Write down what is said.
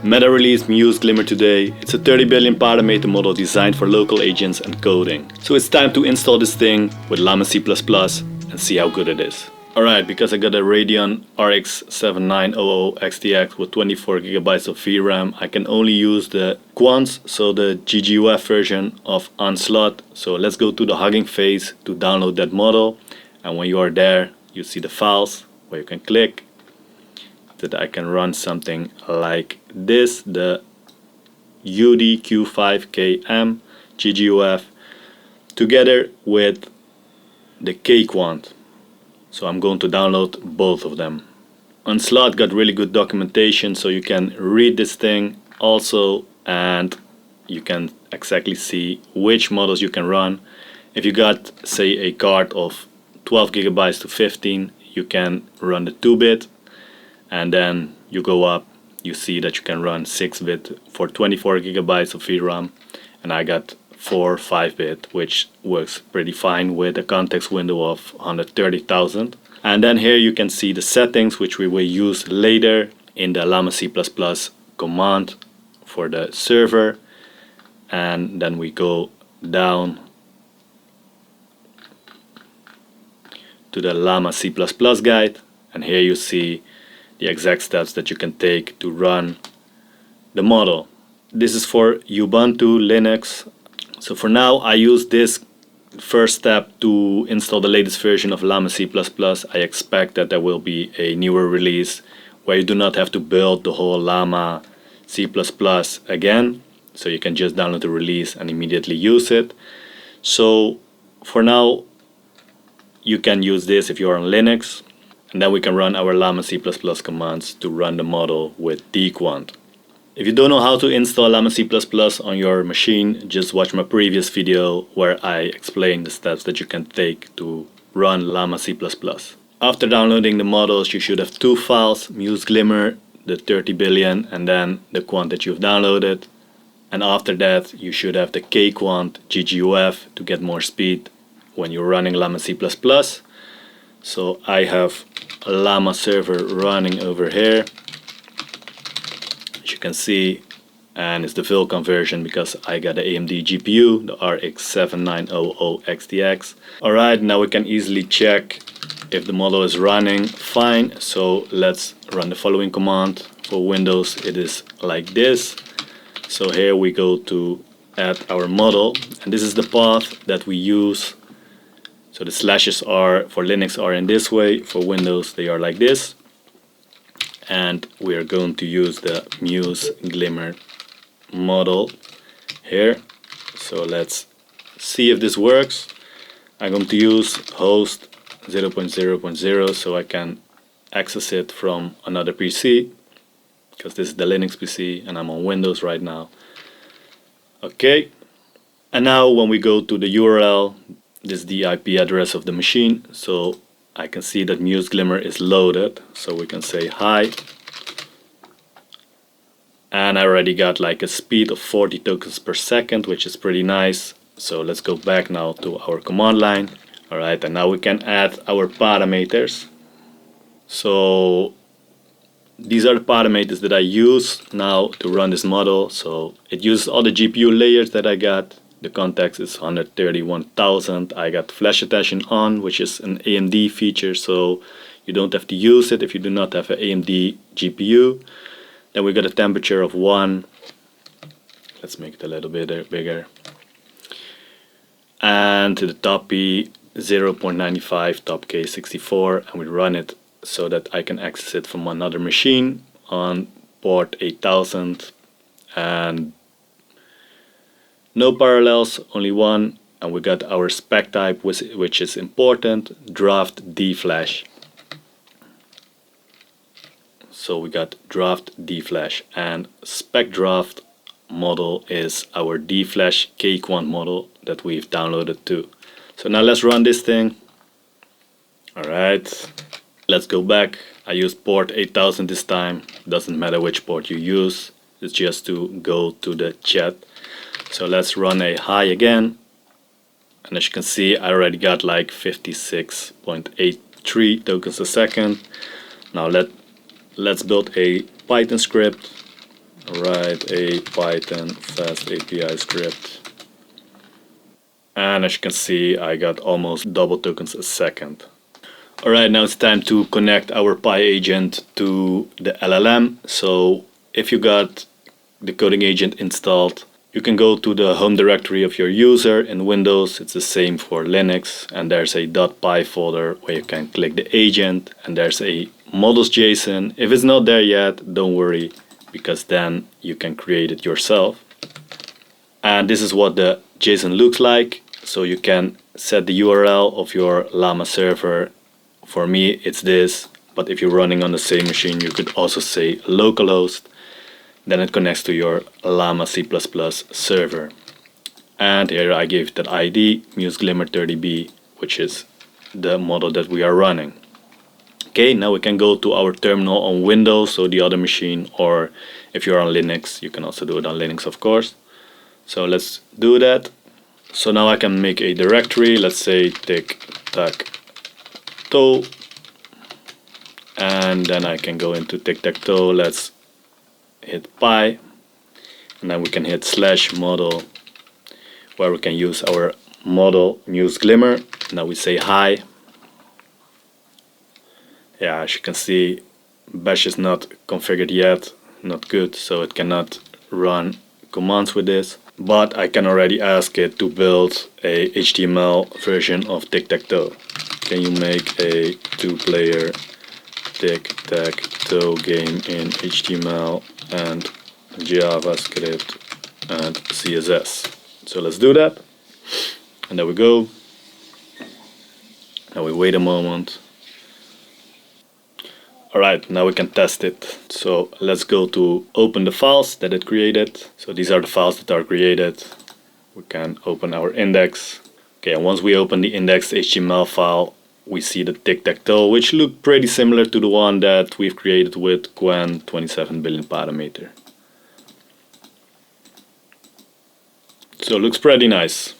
Meta released Muse Glimmer today. It's a 30 billion parameter model designed for local agents and coding. So it's time to install this thing with Llama.C++ and see how good it is. Alright, because I got a Radeon RX 7900 XTX with 24GB of VRAM, I can only use the Quants, so the GGUF version of Onslaught. So let's go to the Hugging Face to download that model. And when you are there, you see the files where you can click. That I can run something like this, the UDQ5KM GGUF together with the K-Quant. So I'm going to download both of them. Onslaught got really good documentation, so you can read this thing also, and you can exactly see which models you can run. If you got, say, a card of 12GB to 15, you can run the 2-bit, and then you go up, you see that you can run 6-bit for 24GB of VRAM, and I got 5-bit, which works pretty fine with a context window of 130,000. And then here you can see the settings, which we will use later in the Llama.C++ command for the server. And then we go down to the Llama.C++ guide, and here you see the exact steps that you can take to run the model. This is for Ubuntu Linux. So for now I use this first step to install the latest version of Llama.C++. I expect that there will be a newer release where you do not have to build the whole Llama.C++ again. So you can just download the release and immediately use it. So for now you can use this if you are on Linux, and then we can run our Llama.C++ commands to run the model with dquant. If you don't know how to install Llama.C++ on your machine, just watch my previous video where I explain the steps that you can take to run Llama.C++. After downloading the models, you should have two files, Muse Glimmer, the 30 billion, and then the quant that you've downloaded. And after that, you should have the K-Quant GGUF to get more speed when you're running Llama.C++. So I have a Llama server running over here, as you can see, and it's the Vulkan version because I got the AMD GPU, the RX 7900 XTX. Alright, now we can easily check if the model is running fine. So let's run the following command. For Windows it is like this. So here we go to add our model, and this is the path that we use. So the slashes are for Linux are in this way, for Windows they are like this. And we are going to use the Muse Glimmer model here. So let's see if this works. I'm going to use host 0.0.0 so I can access it from another PC, because this is the Linux PC and I'm on Windows right now. Okay, and now when we go to the URL, this is the IP address of the machine, so I can see that Muse Glimmer is loaded, so we can say hi. And I already got like a speed of 40 tokens per second, which is pretty nice. So let's go back now to our command line. Alright, and now we can add our parameters. So these are the parameters that I use now to run this model. So it uses all the GPU layers that I got. The context is 131,000. I got flash attention on, which is an AMD feature, so you don't have to use it if you do not have an AMD GPU. Then we got a temperature of 1. Let's make it a little bit bigger. And to the top P 0.95, top K 64, and we run it so that I can access it from another machine on port 8000, and no parallels, only one. And we got our spec type, which is important, draft D flash. So we got draft D flash, and spec draft model is our D flash K-Quant model that we've downloaded too. So now let's run this thing. Alright, let's go back. I used port 8000 this time. Doesn't matter which port you use, it's just to go to the chat. So let's run a hi again, and as you can see I already got like 56.83 tokens a second. Now let's build a Python script write a Python fast API script. And as you can see, I got almost double tokens a second. Alright, now it's time to connect our Pi agent to the LLM. So if you got the coding agent installed, you can go to the home directory of your user in Windows. It's the same for Linux, and there's a .py folder where you can click the agent, and there's a models.json. If it's not there yet, don't worry, because then you can create it yourself. And this is what the JSON looks like. So you can set the URL of your Llama server. For me, it's this, but if you're running on the same machine, you could also say localhost. Then it connects to your Llama C++ server. And here I gave that ID, Muse Glimmer 30b, which is the model that we are running. Okay, now we can go to our terminal on Windows, so the other machine, or if you're on Linux, you can also do it on Linux, of course. So let's do that. So now I can make a directory, let's say tic-tac-toe, and then I can go into tic-tac-toe, let's hit Pi, and then we can hit /model, where we can use our model Muse Glimmer. Now we say hi. Yeah, as you can see, Bash is not configured yet, not good, so it cannot run commands with this. But I can already ask it to build a HTML version of tic-tac-toe. Can you make a 2-player tic-tac-toe game in HTML and JavaScript and CSS? So let's do that. And there we go. Now we wait a moment. Alright, now we can test it. So let's go to open the files that it created. So these are the files that are created. We can open our index. Okay, and once we open the indexed HTML file, we see the tic-tac-toe, which look pretty similar to the one that we've created with Qwen 27 billion parameter. So it looks pretty nice.